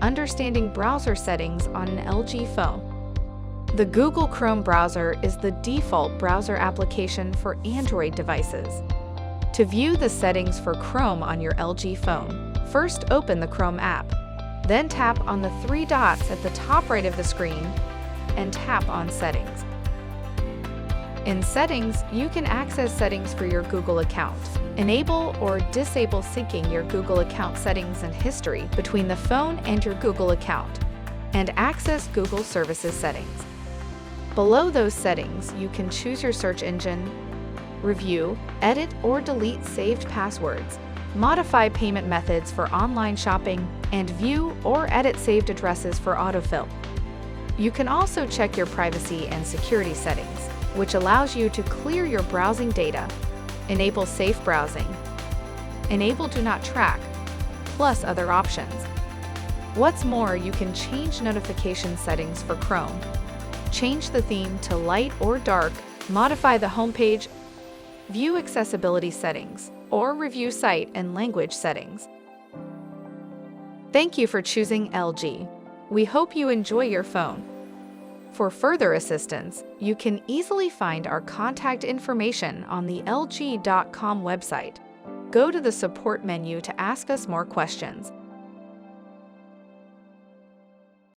understanding browser settings on an LG phone. The Google Chrome browser is the default browser application for Android devices. To view the settings for Chrome on your LG phone, first open the Chrome app. Then tap on the three dots at the top right of the screen and tap on Settings. In Settings, you can access settings for your Google account. Enable or disable syncing your Google account settings and history between the phone and your Google account, and access Google Services settings. Below those settings, you can choose your search engine, review, edit or delete saved passwords, modify payment methods for online shopping, and view or edit saved addresses for autofill. You can also check your privacy and security settings, which allows you to clear your browsing data, enable safe browsing, enable Do Not Track, plus other options. What's more, you can change notification settings for Chrome, change the theme to light or dark, modify the homepage, view accessibility settings, or review site and language settings. Thank you for choosing LG. We hope you enjoy your phone. For further assistance, you can easily find our contact information on the LG.com website. Go to the support menu to ask us more questions.